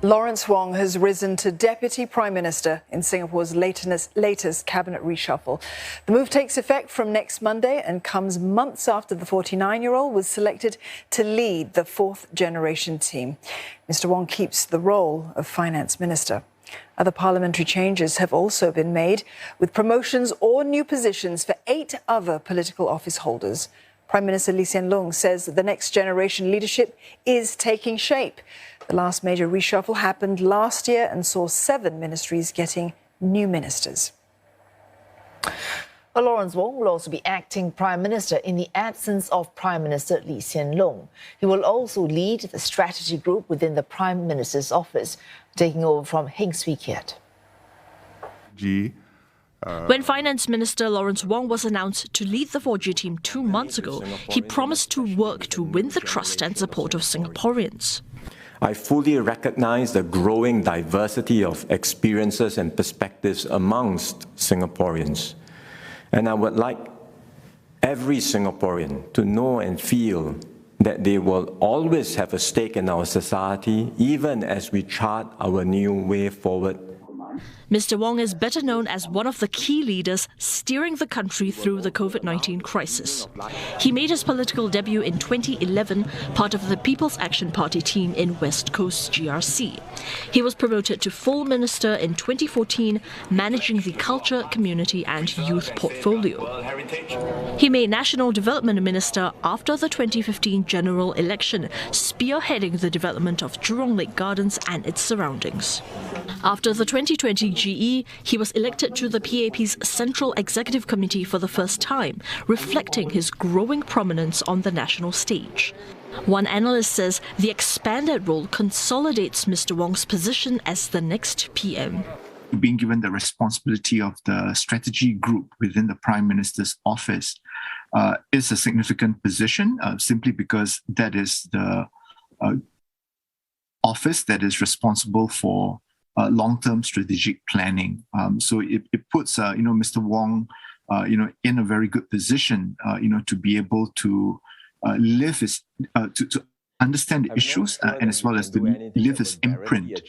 Lawrence Wong has risen to Deputy Prime Minister in Singapore's latest cabinet reshuffle. The move takes effect from next Monday and comes months after the 49-year-old was selected to lead the fourth-generation team. Mr. Wong keeps the role of Finance Minister. Other parliamentary changes have also been made, with promotions or new positions for 8 other political office holders. Prime Minister Lee Hsien Loong says that the next generation leadership is taking shape. The last major reshuffle happened last year and saw 7 ministries getting new ministers. Lawrence Wong will also be acting Prime Minister in the absence of Prime Minister Lee Hsien Loong. He will also lead the strategy group within the Prime Minister's office, taking over from Heng Swee Keat. When Finance Minister Lawrence Wong was announced to lead the 4G team 2 months ago, he promised to work to win the trust and support of Singaporeans. I fully recognize the growing diversity of experiences and perspectives amongst Singaporeans. And I would like every Singaporean to know and feel that they will always have a stake in our society, even as we chart our new way forward. Mr. Wong is better known as one of the key leaders steering the country through the COVID-19 crisis. He made his political debut in 2011, part of the People's Action Party team in West Coast GRC. He was promoted to full minister in 2014, managing the culture, community and youth portfolio. He made National Development Minister after the 2015 general election, spearheading the development of Jurong Lake Gardens and its surroundings. After the 2020 GE, he was elected to the PAP's Central Executive Committee for the first time, reflecting his growing prominence on the national stage. One analyst says the expanded role consolidates Mr. Wong's position as the next PM. Being given the responsibility of the strategy group within the Prime Minister's office is a significant position, simply because that is the office that is responsible for long-term strategic planning. So it puts, Mr. Wong, in a very good position, to be able to live his, to understand the issues and as well as to leave his imprint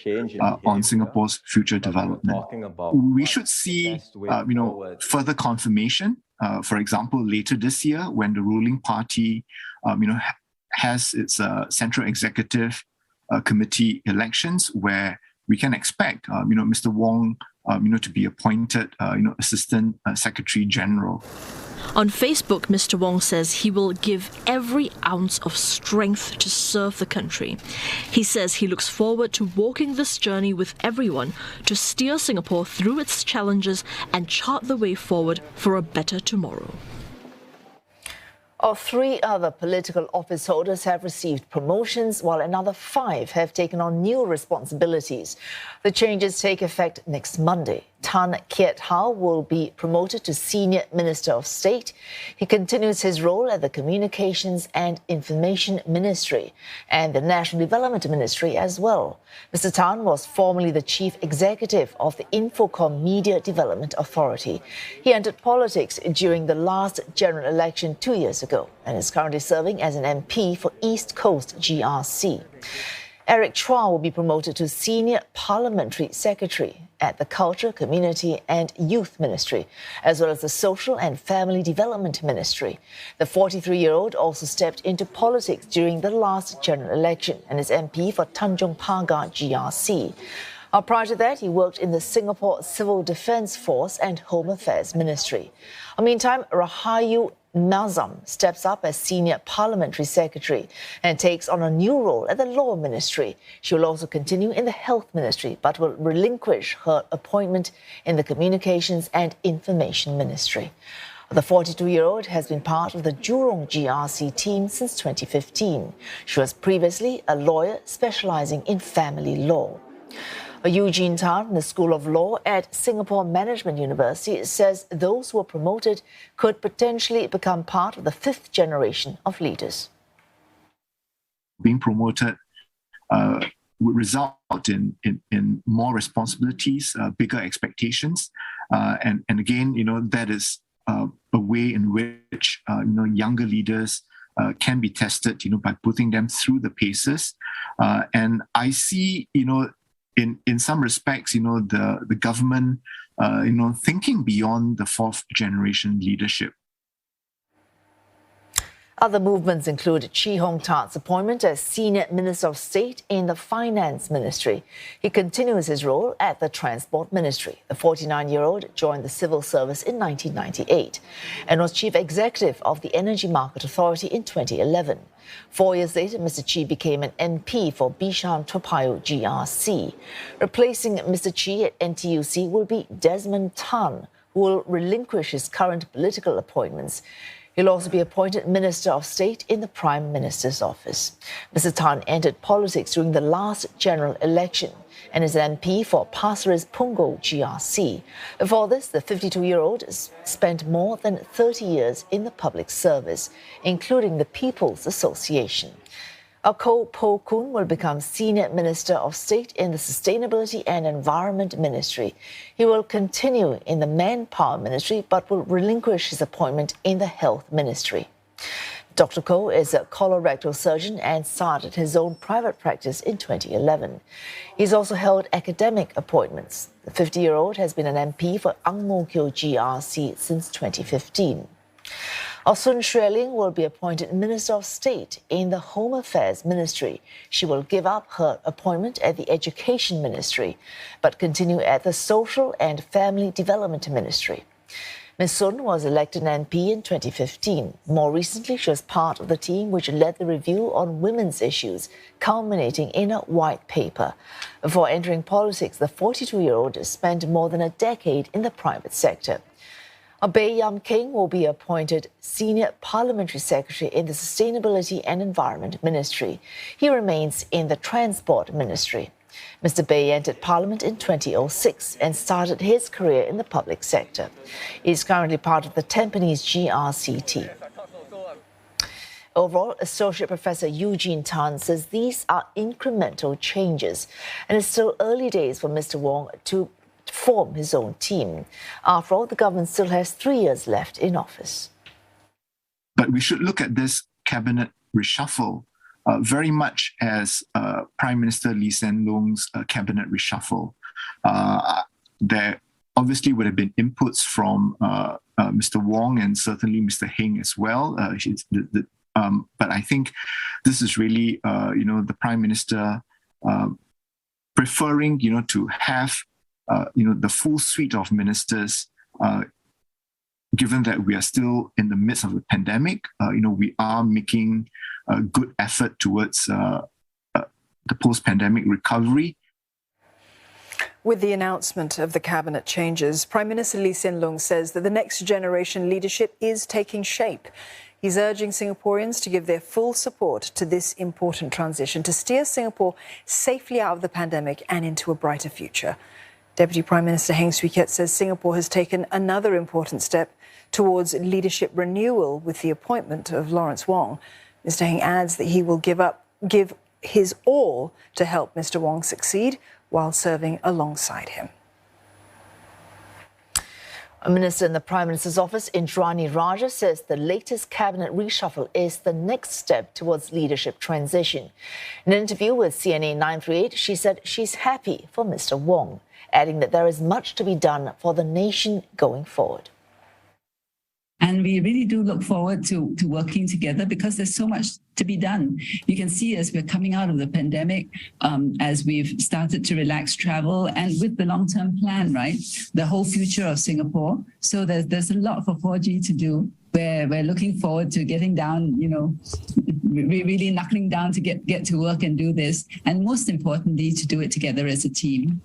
on Singapore's future development. We should see, further confirmation. For example, later this year, when the ruling party, has its Central Executive Committee elections, where we can expect, Mr. Wong, to be appointed, Assistant Secretary General. On Facebook, Mr. Wong says he will give every ounce of strength to serve the country. He says he looks forward to walking this journey with everyone to steer Singapore through its challenges and chart the way forward for a better tomorrow. 3 other political office holders have received promotions, while another 5 have taken on new responsibilities. The changes take effect next Monday. Tan Kiat Hao will be promoted to Senior Minister of State. He continues his role at the Communications and Information Ministry and the National Development Ministry as well. Mr. Tan was formerly the Chief Executive of the Infocom Media Development Authority. He entered politics during the last general election 2 years ago and is currently serving as an MP for East Coast GRC. Eric Chua will be promoted to Senior Parliamentary Secretary at the Culture, Community and Youth Ministry, as well as the Social and Family Development Ministry. The 43-year-old also stepped into politics during the last general election and is MP for Tanjong Pagar GRC. Prior to that, he worked in the Singapore Civil Defence Force and Home Affairs Ministry. Meantime, Rahayu Nazam steps up as Senior Parliamentary Secretary and takes on a new role at the Law Ministry. She will also continue in the Health Ministry, but will relinquish her appointment in the Communications and Information Ministry. The 42-year-old has been part of the Jurong GRC team since 2015. She was previously a lawyer specializing in family law. Eugene Tan from the School of Law at Singapore Management University says those who are promoted could potentially become part of the 5th generation of leaders. Being promoted would result in more responsibilities, bigger expectations, and again, that is a way in which younger leaders can be tested, by putting them through the paces, and I see, in some respects, the government, thinking beyond the fourth generation leadership. Other movements include Chee Hong Tat's appointment as Senior Minister of State in the Finance Ministry. He continues his role at the Transport Ministry. The 49-year-old joined the civil service in 1998 and was Chief Executive of the Energy Market Authority in 2011. 4 years later, Mr. Chee became an MP for Bishan Toa Payoh GRC. Replacing Mr. Chee at NTUC will be Desmond Tan, who will relinquish his current political appointments. He'll also be appointed Minister of State in the Prime Minister's office. Mr. Tan entered politics during the last general election and is an MP for Pasir Ris Punggol GRC. Before this, the 52-year-old spent more than 30 years in the public service, including the People's Association. Ko Po Kun will become Senior Minister of State in the Sustainability and Environment Ministry. He will continue in the Manpower Ministry but will relinquish his appointment in the Health Ministry. Dr. Ko is a colorectal surgeon and started his own private practice in 2011. He's also held academic appointments. The 50-year-old has been an MP for Ang Mo Kio GRC since 2015. Sun Xueling Ling will be appointed Minister of State in the Home Affairs Ministry. She will give up her appointment at the Education Ministry, but continue at the Social and Family Development Ministry. Ms. Sun was elected an MP in 2015. More recently, she was part of the team which led the review on women's issues, culminating in a white paper. Before entering politics, the 42-year-old spent more than a decade in the private sector. Baey Yam Keng will be appointed Senior Parliamentary Secretary in the Sustainability and Environment Ministry. He remains in the Transport Ministry. Mr. Baey entered Parliament in 2006 and started his career in the public sector. He is currently part of the Tampines GRC team. Overall, Associate Professor Eugene Tan says these are incremental changes, and it's still early days for Mr. Wong to form his own team. After all, the government still has 3 years left in office. But we should look at this cabinet reshuffle very much as Prime Minister Lee Hsien Loong's cabinet reshuffle. There obviously would have been inputs from Mr. Wong and certainly Mr. Heng as well. But I think this is really, the Prime Minister preferring, to have the full suite of ministers, given that we are still in the midst of the pandemic. We are making a good effort towards the post-pandemic recovery. With the announcement of the cabinet changes, Prime Minister Lee Hsien Loong says that the next generation leadership is taking shape. He's urging Singaporeans to give their full support to this important transition to steer Singapore safely out of the pandemic and into a brighter future. Deputy Prime Minister Heng Swee Keat says Singapore has taken another important step towards leadership renewal with the appointment of Lawrence Wong. Mr. Heng adds that he will give his all to help Mr. Wong succeed while serving alongside him. A minister in the Prime Minister's office, Indrani Rajah, says the latest cabinet reshuffle is the next step towards leadership transition. In an interview with CNA 938, she said she's happy for Mr. Wong, adding that there is much to be done for the nation going forward. And we really do look forward to working together because there's so much to be done. You can see as we're coming out of the pandemic, as we've started to relax travel and with the long-term plan, right? The whole future of Singapore. So there's a lot for 4G to do. We're looking forward to getting down, really knuckling down to get to work and do this. And most importantly, to do it together as a team.